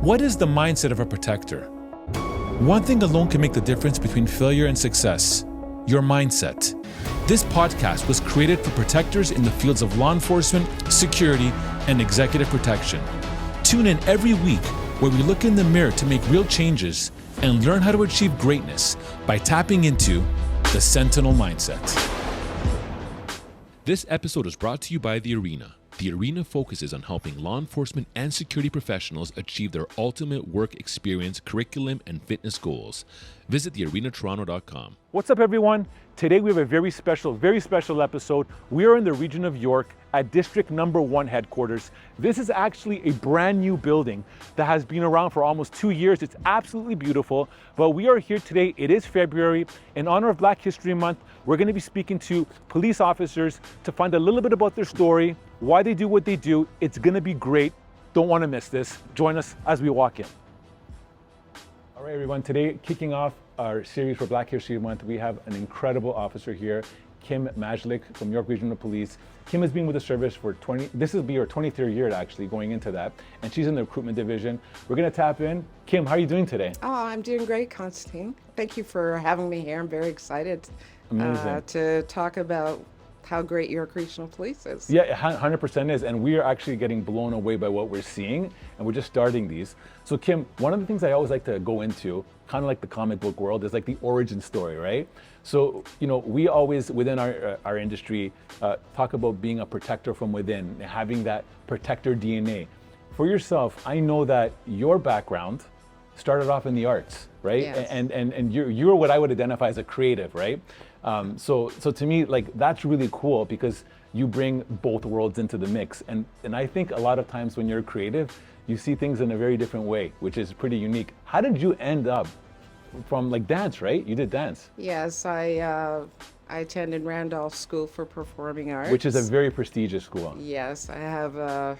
What is the mindset of a protector? One thing alone can make the difference between failure and success: your mindset. This podcast was created for protectors in the fields of law enforcement, security, and executive protection. Tune in every week where we look in the mirror to make real changes and learn how to achieve greatness by tapping into the Sentinel mindset. This episode is brought to you by The Arena. The Arena focuses on helping law enforcement and security professionals achieve their ultimate work experience, curriculum, and fitness goals. Visit thearenatoronto.com. What's up, everyone? Today we have a very special episode. We are in the region of York at District Number 1 headquarters. This is actually a brand new building that has been around for almost 2 years. It's absolutely beautiful, but we are here today. It is February. In honor of Black History Month, we're going to be speaking to police officers to find a little bit about their story, why they do what they do. It's going to be great. Don't want to miss this. Join us as we walk in. All right, everyone, today kicking off our series for Black History Month, we have an incredible officer here, Kim Majlik from York Regional Police. Kim has been with the service for this will be her 23rd year actually going into that, and she's in the recruitment division. We're gonna tap in. Kim, how are you doing today? Oh, I'm doing great, Constantine. Thank you for having me here. I'm very excited to talk about how great York Regional Police is. Yeah, 100% is, and we are actually getting blown away by what we're seeing, and we're just starting these. So Kim, one of the things I always like to go into, kind of like the comic book world, is like the origin story, right? So, you know, we always, within our industry, talk about being a protector from within, having that protector DNA. For yourself, I know that your background started off in the arts, right? Yes. And you're what I would identify as a creative, right? So to me, like, that's really cool because you bring both worlds into the mix. And I think a lot of times when you're creative, you see things in a very different way, which is pretty unique. How did you end up from like dance, right? You did dance. Yes, I attended Randolph School for Performing Arts. Which is a very prestigious school. Yes, I have a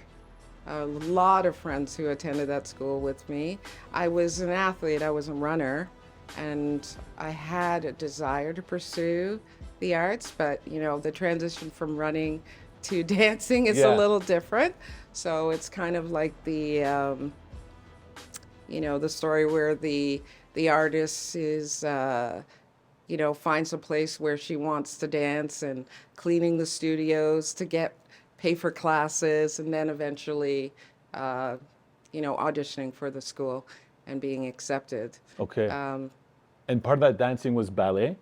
lot of friends who attended that school with me. I was an athlete, I was a runner, and I had a desire to pursue the arts, but you know, the transition from running to dancing is a little different. So it's kind of like the, you know, the story where the artist is, you know, finds a place where she wants to dance and cleaning the studios to pay for classes, and then eventually, you know, auditioning for the school and being accepted. Okay. And part of that dancing was ballet?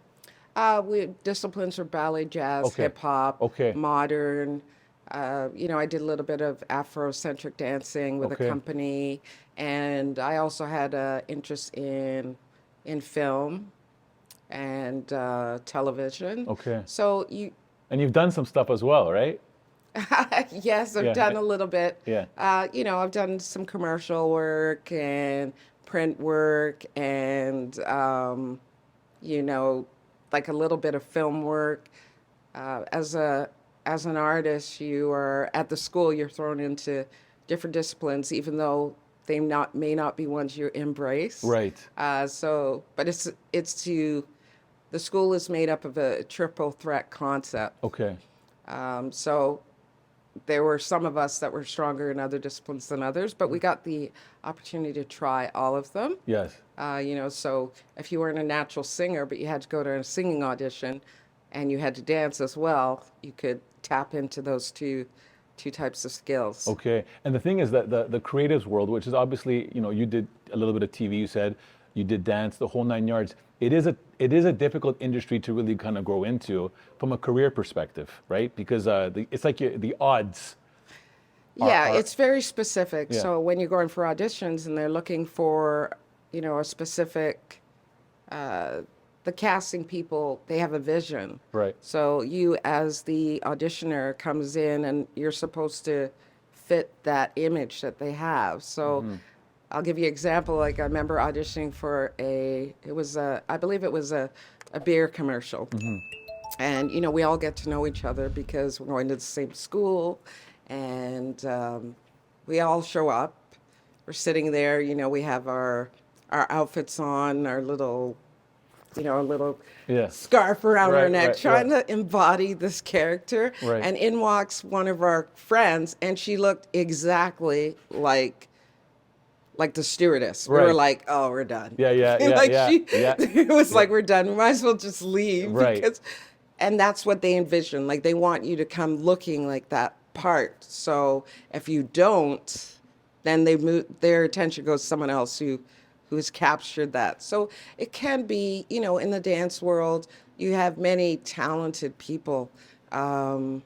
Disciplines are ballet, jazz, Okay. hip hop, Okay. modern. You know, I did a little bit of Afrocentric dancing with Okay. a company, and I also had an interest in film and television. Okay. So And you've done some stuff as well, right? yes, I've Yeah. done a little bit. Yeah. You know, I've done some commercial work and print work and, you know, like a little bit of film work. As an artist, you are at the school, you're thrown into different disciplines, even though they may not be ones you embrace. Right. But the school is made up of a triple threat concept. Okay. So there were some of us that were stronger in other disciplines than others, but we got the opportunity to try all of them. Yes. You know, so if you weren't a natural singer, but you had to go to a singing audition and you had to dance as well, you could tap into those two types of skills. Okay. And the thing is that the creatives world, which is obviously, you know, you did a little bit of TV, you said, you did dance, the whole 9 yards. It is a difficult industry to really kind of grow into from a career perspective, right? Because it's like the odds. It's very specific. Yeah. So when you're going for auditions and they're looking for, you know, a specific, the casting people, they have a vision. Right. So you as the auditioner comes in and you're supposed to fit that image that they have. So I'll give you an example. Like I remember auditioning for I believe it was a beer commercial. And, you know, we all get to know each other because we're going to the same school, and we all show up. We're sitting there, you know, we have our outfits on, our little you know, a little scarf around her neck, trying to embody this character. Right. And in walks one of our friends, and she looked exactly like like the stewardess. We Right. were like, oh, we're done. Yeah, yeah, yeah, Like yeah, yeah. it was like, we're done. We might as well just leave. Right. And that's what they envision. Like they want you to come looking like that part. So if you don't, then their attention goes to someone else who's captured that. So it can be, in the dance world, you have many talented people. And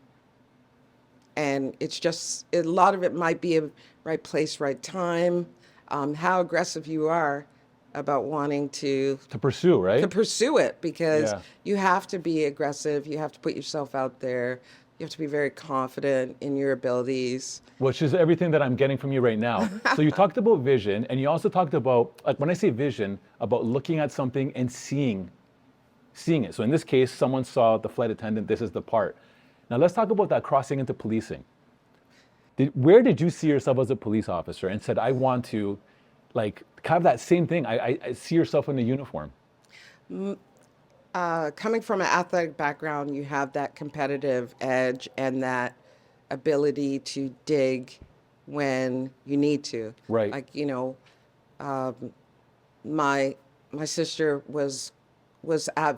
it's just, a lot of it might be a right place, right time, how aggressive you are about wanting to pursue, right? to pursue it, because Yeah. you have to be aggressive. You have to put yourself out there. You have to be very confident in your abilities. Which is everything that I'm getting from you right now. So you talked about vision, and you also talked about, like when I say vision, about looking at something and seeing it. So in this case, someone saw the flight attendant, this is the part. Now let's talk about that crossing into policing. Where did you see yourself as a police officer and said, I want to like have that same thing? I see yourself in a uniform. Coming from an athletic background, you have that competitive edge and that ability to dig when you need to. Right. Like, my sister was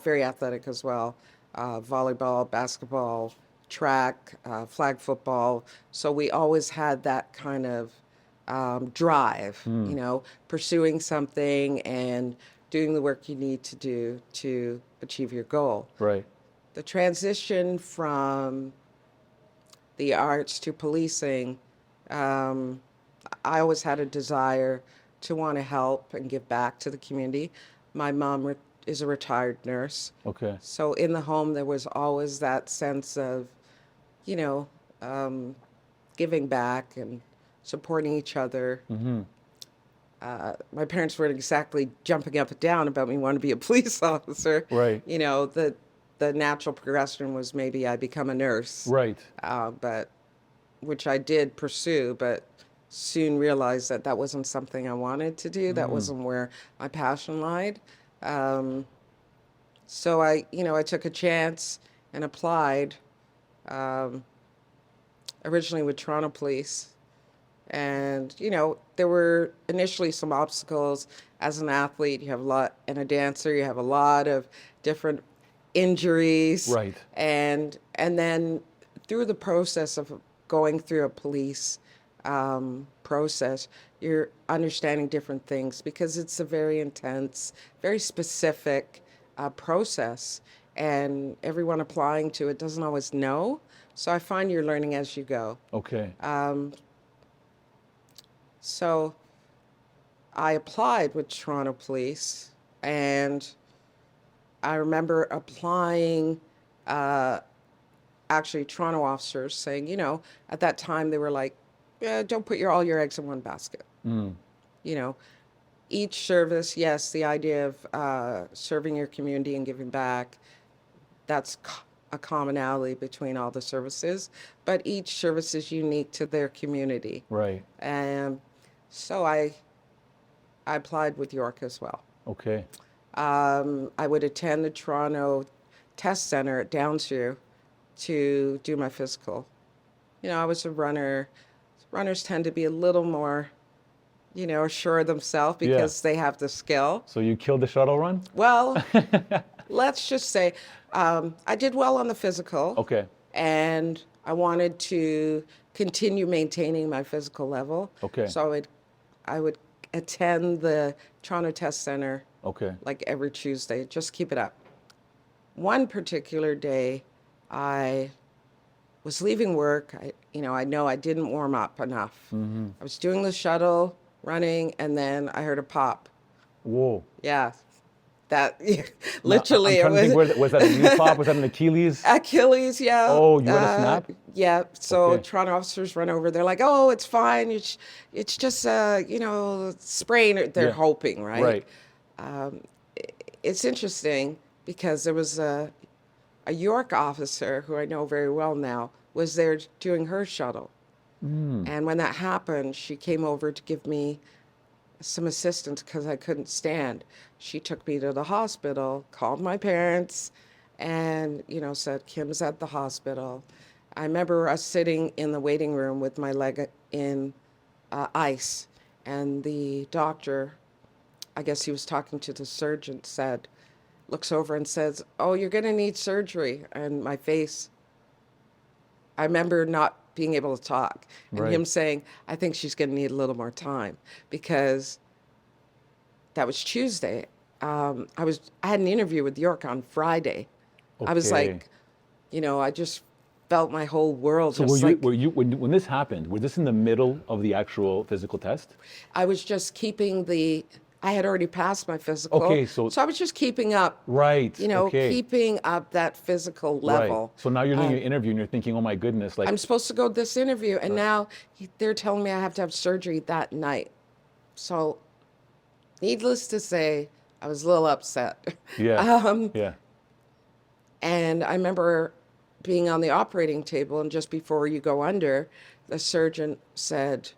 very athletic as well. Volleyball, basketball, track, flag football. So we always had that kind of drive, pursuing something and doing the work you need to do to achieve your goal. Right. The transition from the arts to policing, I always had a desire to want to help and give back to the community. My mom is a retired nurse. Okay. So in the home, there was always that sense of, giving back and supporting each other. Mm-hmm. My parents weren't exactly jumping up and down about me wanting to be a police officer. Right. The natural progression was maybe I become a nurse. Right. But which I did pursue, but soon realized that wasn't something I wanted to do. That wasn't where my passion lied. So I took a chance and applied, originally with Toronto Police. And, there were initially some obstacles. As an athlete, you have a lot, and a dancer, you have a lot of different injuries. Right. And then through the process of going through a police process, you're understanding different things, because it's a very intense, very specific process, and everyone applying to it doesn't always know. So I find you're learning as you go. Okay. So I applied with Toronto Police, and I remember applying, actually Toronto officers saying, at that time they were like, yeah, don't put all your eggs in one basket. Each service, yes, the idea of serving your community and giving back, that's a commonality between all the services, but each service is unique to their community. Right. And so I applied with York as well. Okay. I would attend the Toronto Test Center at Downsview to do my physical. I was a runner. Runners tend to be a little more, sure of themselves because they have the skill. So you killed the shuttle run? Well, let's just say I did well on the physical. Okay. And I wanted to continue maintaining my physical level. Okay. So I would attend the Toronto Test Center. Okay. Like every Tuesday, just keep it up. One particular day, I was leaving work. I know I didn't warm up enough. Mm-hmm. I was doing the shuttle, running, and then I heard a pop. Whoa. Yeah. That literally I'm trying to think, was that a knee pop? Was that an Achilles? Achilles, yeah. Oh, you had a snap? Yeah. So Okay. Toronto officers run over. They're like, "Oh, it's fine. It's just sprain." They're hoping, right? Right. It's interesting because there was a York officer who I know very well now was there doing her shuttle, and when that happened, she came over to give me some assistance because I couldn't stand. She took me to the hospital, called my parents, and said Kim's at the hospital. I remember us sitting in the waiting room with my leg in ice, And the doctor, I guess he was talking to the surgeon, looks over and says, "Oh, you're going to need surgery." And my face, I remember not being able to talk, and Right. him saying, "I think she's going to need a little more time," because that was Tuesday. I had an interview with York on Friday. I was Okay. like, I just felt my whole world So just when this happened, was this in the middle of the actual physical test? I was just keeping I had already passed my physical. Okay, so I was just keeping up, Right. Okay. keeping up that physical Right. level. So now you're doing your interview and you're thinking, oh my goodness, like I'm supposed to go to this interview, and now they're telling me I have to have surgery that night. So, needless to say, I was a little upset. yeah, yeah, And I remember being on the operating table, and just before you go under, the surgeon said,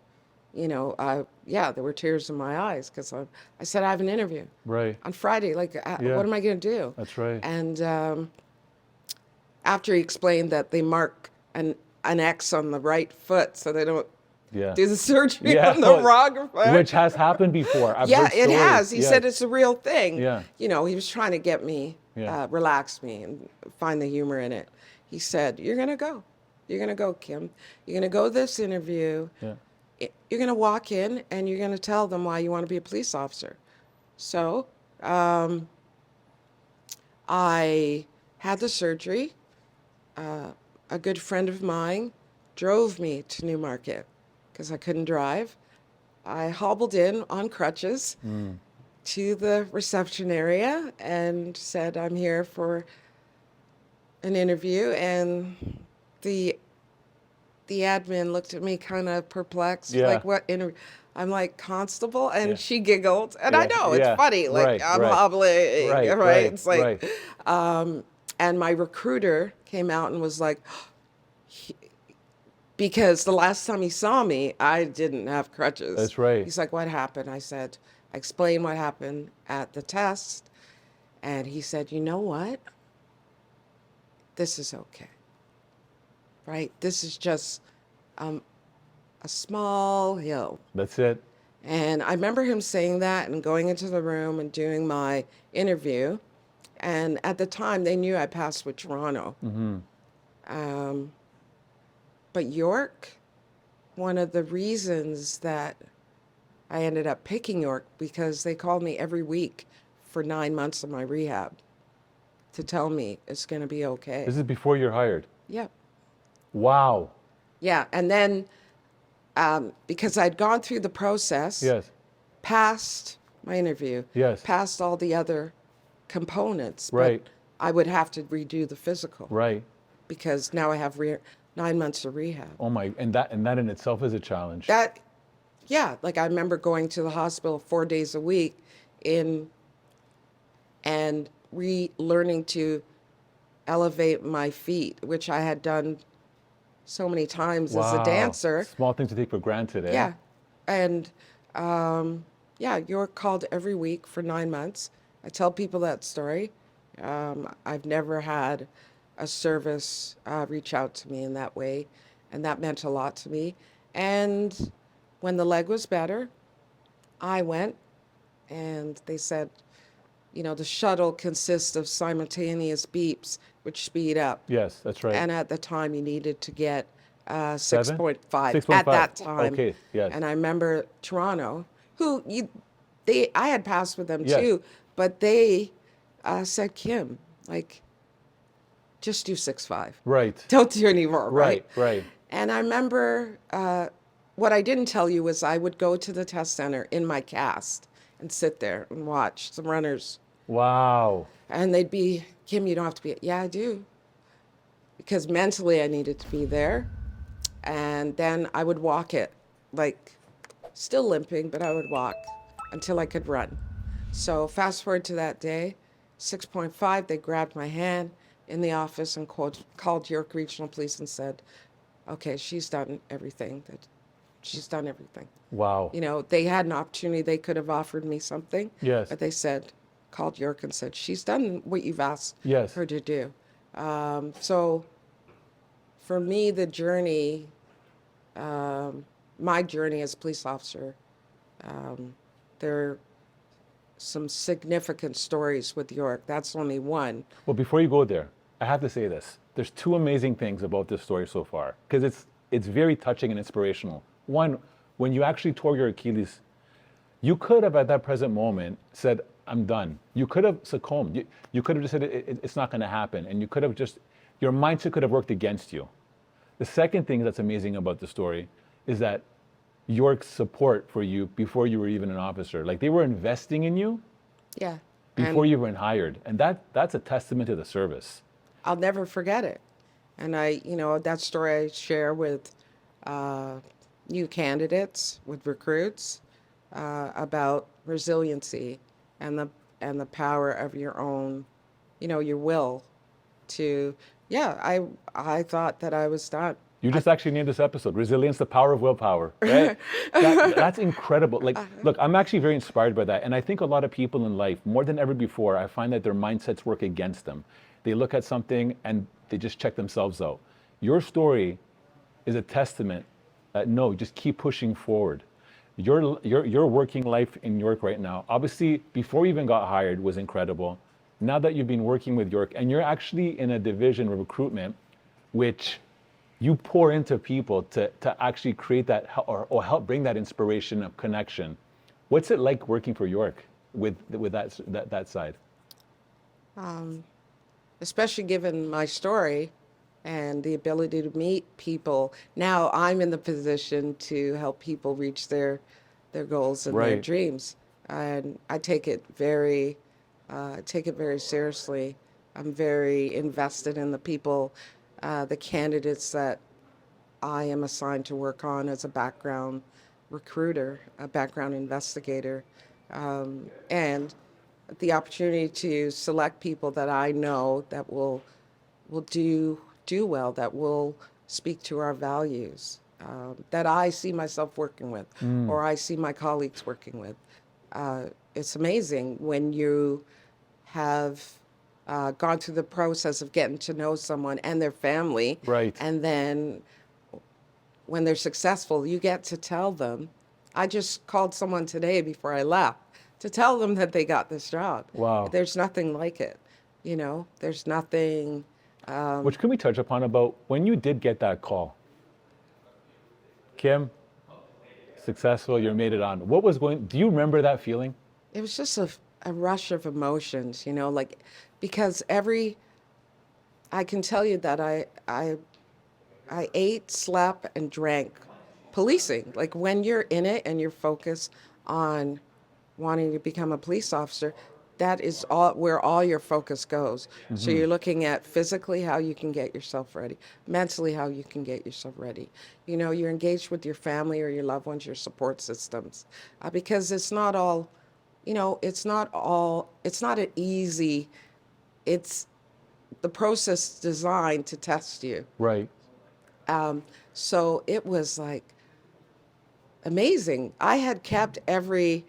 yeah, there were tears in my eyes because I said, I have an interview right. on Friday. Like, Yeah. what am I going to do? That's right. And after he explained that they mark an X on the right foot so they don't Yeah. do the surgery Yeah. on the wrong foot. Which has happened before. I've Yeah, heard it stories. has. He Yeah. said it's a real thing. Yeah. He was trying to get me, Yeah. relax me and find the humor in it. He said, "You're going to go. You're going to go, Kim. You're going to go to this interview. Yeah. You're going to walk in and you're going to tell them why you want to be a police officer." So I had the surgery. A good friend of mine drove me to Newmarket because I couldn't drive. I hobbled in on crutches to the reception area and said, "I'm here for an interview." And the admin looked at me kind of perplexed, Yeah. like, "What interview?" I'm like, "Constable," and Yeah. she giggled. And Yeah, I know, it's yeah. funny, like, Right, I'm right. hobbling, Right, right? right, It's like, right. and my recruiter came out and was like, because the last time he saw me, I didn't have crutches. That's right. He's like, "What happened?" I explained what happened at the test. And he said, "You know what? This is okay, right? This is just a small hill." That's it. And I remember him saying that and going into the room and doing my interview. And at the time, they knew I passed with Toronto. But York, one of the reasons that I ended up picking York, because they called me every week for 9 months of my rehab to tell me it's going to be okay. This is before you're hired. Yeah. Wow. Yeah. And then because I'd gone through the process, Yes. passed my interview, Yes. passed all the other components, Right. but I would have to redo the physical Right. because now I have 9 months of rehab. Oh my, and that in itself is a challenge. Yeah, like I remember going to the hospital 4 days a week and relearning to elevate my feet, which I had done so many times as a Wow. dancer. Small things to take for granted, eh? Yeah. And you're called every week for 9 months. I tell people that story. I've never had a service reach out to me in that way, and that meant a lot to me. And when the leg was better, I went, and they said, the shuttle consists of simultaneous beeps, which speed up. Yes, that's right. And at the time, you needed to get 7? 6.5 6.5. at that time. Okay, yes. And I remember Toronto, I had passed with them Yes. too, but they said, "Kim, like, just do 6.5. Right. Don't do any more." Right, right. And I remember what I didn't tell you was I would go to the test center in my cast and sit there and watch some runners. Wow. And they'd be, "Kim, you don't have to be." Yeah, I do. Because mentally I needed to be there. And then I would walk it, like still limping, but I would walk until I could run. So fast forward to that day, 6.5, they grabbed my hand in the office and called York Regional Police and said, "Okay, she's done everything. She's done everything." Wow. They had an opportunity. They could have offered me something. Yes. But they called York and said, "She's done what you've asked Yes. her to do." So for me, the journey, my journey as a police officer, There are some significant stories with York. That's only one. Well, before you go there, I have to say this. There's two amazing things about this story so far, because it's very touching and inspirational. One, when you actually tore your Achilles, you could have at that present moment said, I'm done. You could have succumbed. You could have just said, it's not going to happen. And you could have just, your mindset could have worked against you. The second thing that's amazing about the story is that York's support for you before you were even an officer, like they were investing in you Yeah. before And you were hired. And that's a testament to the service. I'll never forget it. And that story I share with new candidates, with recruits, about resiliency and the power of your own, your will to, yeah, I thought that I was done. You just actually named this episode, Resilience, the Power of Willpower, right? That's incredible. Like, look, I'm actually very inspired by that. And I think a lot of people in life, more than ever before, I find that their mindsets work against them. They look at something and they just check themselves out. Your story is a testament that no, just keep pushing forward. Your working life in York right now, obviously before you even got hired was incredible. Now that you've been working with York and you're actually in a division of recruitment, which you pour into people to actually create that or help bring that inspiration of connection. What's it like working for York with that side? Especially given my story and the ability to meet people. Now I'm in the position to help people reach their goals and their Right. dreams, and I take it very seriously. I'm very invested in the people, the candidates that I am assigned to work on as a background recruiter, a background investigator, and the opportunity to select people that I know that will do well, that will speak to our values, that I see myself working with, or I see my colleagues working with. It's amazing when you have gone through the process of getting to know someone and their family, Right. and then when they're successful, you get to tell them. I just called someone today before I left to tell them that they got this job. Wow. There's nothing like it. There's nothing. Which can we touch upon about when you did get that call? Kim, successful, you made it on. Do you remember that feeling? It was just a rush of emotions, like, because I can tell you that I ate, slept, and drank policing. Like when you're in it and you're focused on wanting to become a police officer, that is all where all your focus goes. So you're looking at physically how you can get yourself ready, mentally how you can get yourself ready. You're engaged with your family or your loved ones, your support systems, because it's not all, it's not an easy. It's the process designed to test you. Right. So it was like amazing. I had kept every,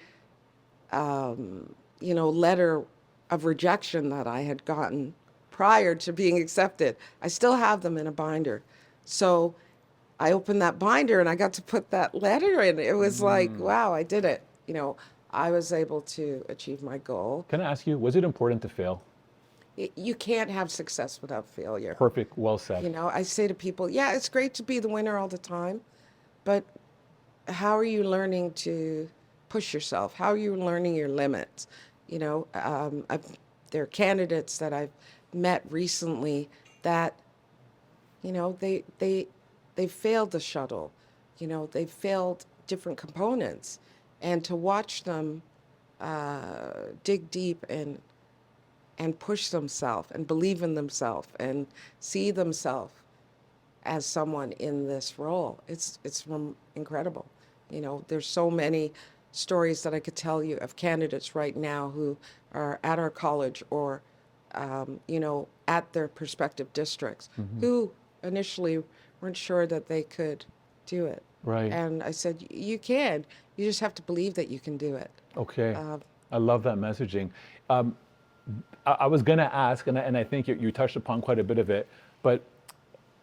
letter of rejection that I had gotten prior to being accepted. I still have them in a binder. So I opened that binder and I got to put that letter in. It was like, wow, I did it. I was able to achieve my goal. Can I ask you, was it important to fail? You can't have success without failure. Perfect, well said. I say to people, yeah, it's great to be the winner all the time, but how are you learning to push yourself? How are you learning your limits? There are candidates that I've met recently that, they failed the shuttle. They failed different components, and to watch them dig deep and push themselves and believe in themselves and see themselves as someone in this role. It's incredible. There's so many stories that I could tell you of candidates right now who are at our college or, at their prospective districts who initially weren't sure that they could do it. Right. And I said, you can. You just have to believe that you can do it. Okay. I love that messaging. I was going to ask, and I think you touched upon quite a bit of it, but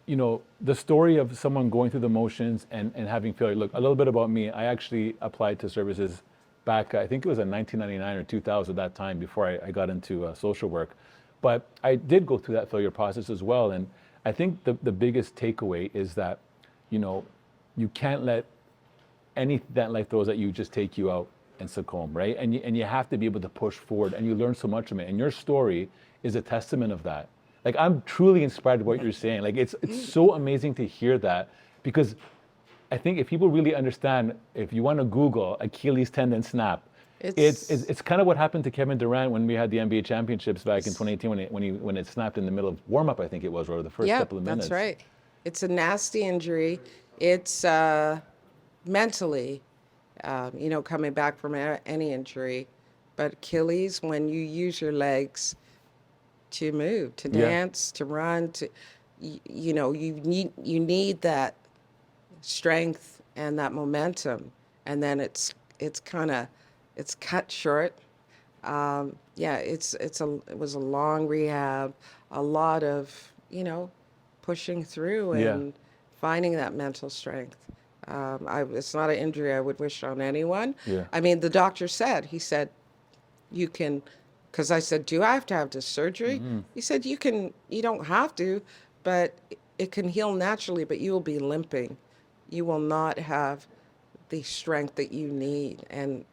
you know, the story of someone going through the motions and having failure. Look, a little bit about me. I actually applied to services back, I think it was in 1999 or 2000 at that time before I got into social work. But I did go through that failure process as well. And I think the biggest takeaway is that, you know, you can't let anything that life throws at you just take you out and succumb, right? And you have to be able to push forward, and you learn so much from it. And your story is a testament of that. Like, I'm truly inspired by what you're saying. Like, it's so amazing to hear that, because I think if people really understand, if you want to Google Achilles tendon snap, it's kind of what happened to Kevin Durant when we had the NBA championships back in 2018 when it snapped in the middle of warm up, I think it was, or the first couple of minutes. That's right. It's a nasty injury. It's mentally, you know, coming back from any injury, but Achilles, when you use your legs to move, to dance, to run, to, you know, you need that strength and that momentum, and then it's cut short. It was a long rehab, a lot of, you know, pushing through and finding that mental strength. It's not an injury I would wish on anyone. Yeah. I mean, the doctor said, he said, you can, because I said, do I have to have this surgery? He said, you don't have to, but it can heal naturally, but you will be limping. You will not have the strength that you need. And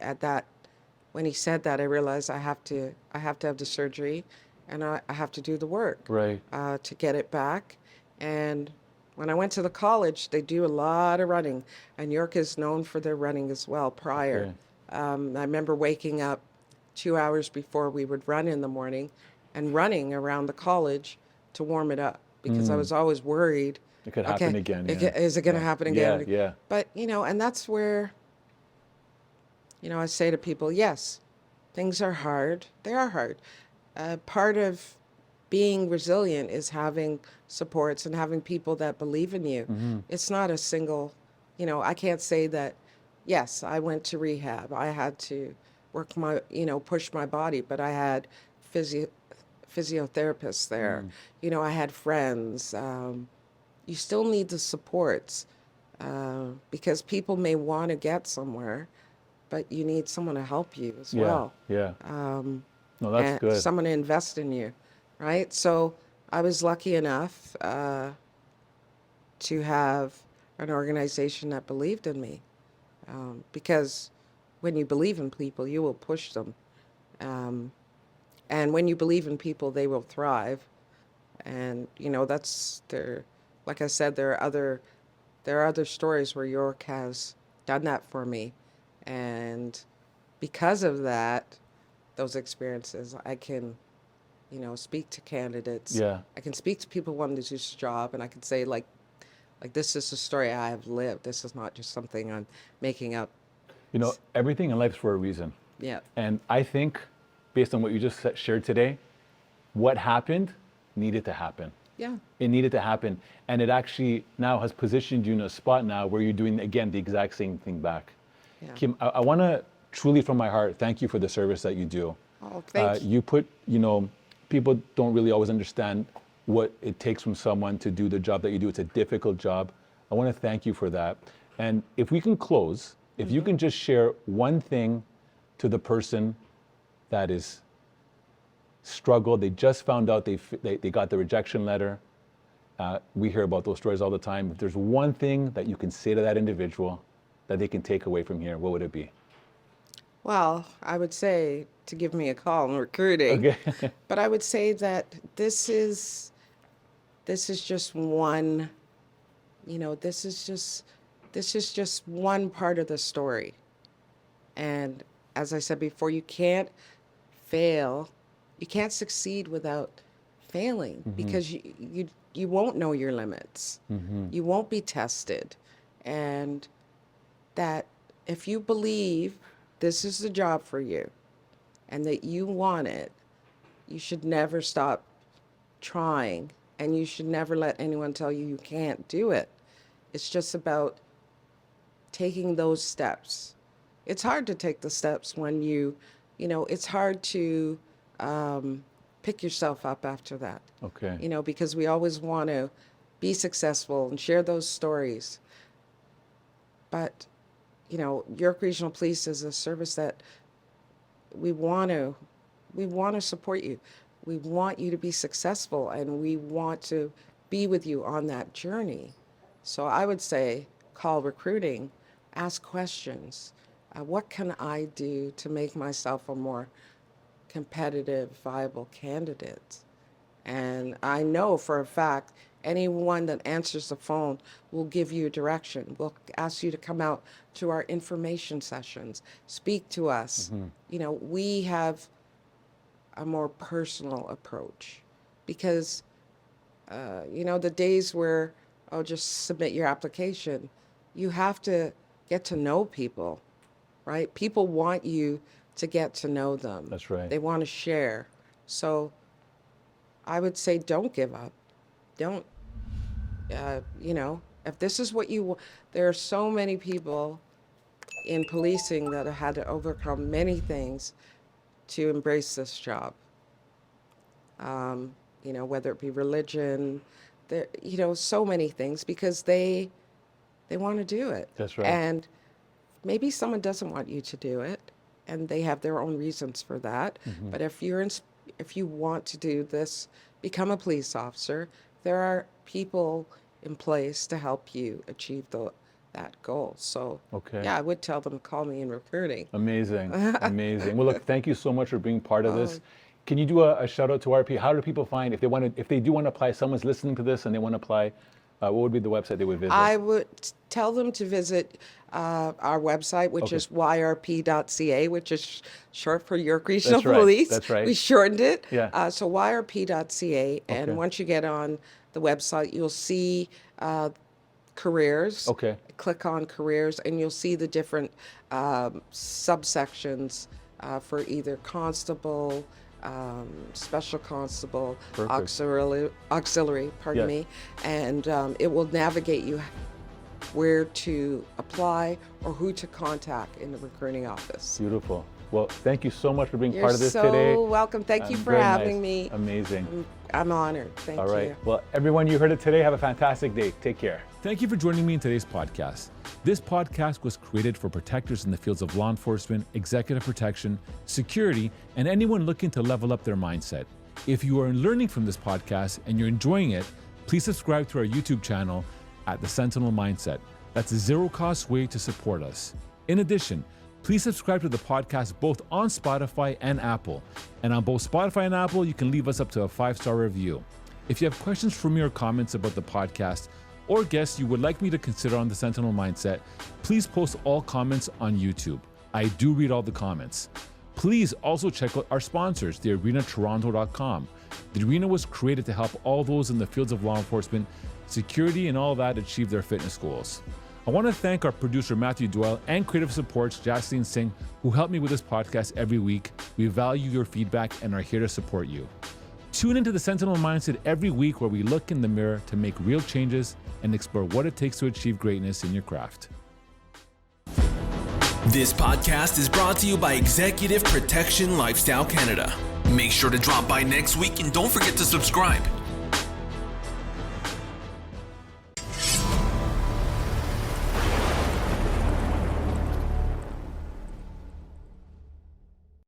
when he said that, I realized I have to have the surgery, and I have to do the work to get it back. And when I went to the college, they do a lot of running, and York is known for their running as well prior. I remember waking up 2 hours before we would run in the morning and running around the college to warm it up, because I was always worried. It could happen again. Is it going to happen again? Yeah. But, you know, and that's where, you know, I say to people, yes, things are hard. They are hard. Part of being resilient is having supports and having people that believe in you. It's not a single, you know, I can't say that, yes, I went to rehab. I had to work push my body, but I had physiotherapists there. You know, I had friends. You still need the supports, because people may want to get somewhere, but you need someone to help you as well. No, that's good. Someone to invest in you, right? So I was lucky enough to have an organization that believed in me, because when you believe in people, you will push them. And when you believe in people, they will thrive. And, you know, like I said, there are other stories where York has done that for me. And because of that, those experiences, I can, you know, speak to candidates. I can speak to people wanting to do this job, and I can say, like this is the story I have lived. This is not just something I'm making up. You know, everything in life is for a reason. Yeah. And I think, based on what you just shared today, what happened needed to happen. Yeah. It needed to happen. And it actually now has positioned you in a spot now where you're doing, again, the exact same thing back. Yeah. Kim, I want to truly, from my heart, thank you for the service that you do. Oh, thank you. You know, people don't really always understand what it takes from someone to do the job that you do. It's a difficult job. I want to thank you for that. And if we can close, if you can just share one thing to the person that is struggled, they just found out they got the rejection letter. We hear about those stories all the time. If there's one thing that you can say to that individual that they can take away from here, what would it be? Well, I would say to give me a call in recruiting. Okay. But I would say that this is just one, you know, this is just one part of the story. And as I said before, you can't fail. You can't succeed without failing, because you won't know your limits. You won't be tested. And that if you believe this is the job for you and that you want it, you should never stop trying, and you should never let anyone tell you you can't do it. It's just about taking those steps. It's hard to take the steps when you know, it's hard to pick yourself up after that. Okay. You know, because we always want to be successful and share those stories. But, you know, York Regional Police is a service that we want to support you. We want you to be successful, and we want to be with you on that journey. So I would say call recruiting, ask questions. What can I do to make myself a more competitive, viable candidate? And I know for a fact, anyone that answers the phone will give you direction. We'll ask you to come out to our information sessions, speak to us. You know, we have a more personal approach because, you know, the days where, oh, just submit your application, you have to get to know people, right? People want you to get to know them. That's right. They want to share. So I would say don't give up. Don't, you know, if this is what you want, there are so many people in policing that have had to overcome many things to embrace this job. You know, whether it be religion, you know, so many things because they want to do it. That's right. And maybe someone doesn't want you to do it, and they have their own reasons for that. But if you want to do this, become a police officer, there are people in place to help you achieve that goal. So, yeah, I would tell them to call me in recruiting. Amazing, amazing. Well, look, thank you so much for being part of this. Can you do a shout out to RP? How do people find, if they do want to apply, someone's listening to this and they want to apply, what would be the website they would visit? I would tell them to visit our website, which is yrp.ca, which is short for York Regional Police. That's right. We shortened it. Yeah. So yrp.ca, and once you get on the website, you'll see careers. Okay. Click on careers, and you'll see the different subsections for either constable, special constable, auxiliary, pardon me, and it will navigate you where to apply or who to contact in the recruiting office. Beautiful. Well, thank you so much for being part of this You're today. so welcome. Thank you for having me. Amazing. I'm honored. Thank you. All right. Well, everyone, you heard it today. Have a fantastic day. Take care. Thank you for joining me in today's podcast. This podcast was created for protectors in the fields of law enforcement, executive protection, security, and anyone looking to level up their mindset. If you are learning from this podcast and you're enjoying it, please subscribe to our YouTube channel at The Sentinel Mindset. That's a zero-cost way to support us. In addition, please subscribe to the podcast both on Spotify and Apple. And on both Spotify and Apple, you can leave us up to a 5-star review. If you have questions for me or comments about the podcast or guests you would like me to consider on the Sentinel Mindset, please post all comments on YouTube. I do read all the comments. Please also check out our sponsors, thearenatoronto.com. The Arena was created to help all those in the fields of law enforcement, security, and all that achieve their fitness goals. I want to thank our producer, Matthew Doyle, and creative supports, Jaslene Singh, who help me with this podcast every week. We value your feedback and are here to support you. Tune into the Sentinel Mindset every week where we look in the mirror to make real changes and explore what it takes to achieve greatness in your craft. This podcast is brought to you by Executive Protection Lifestyle Canada. Make sure to drop by next week and don't forget to subscribe.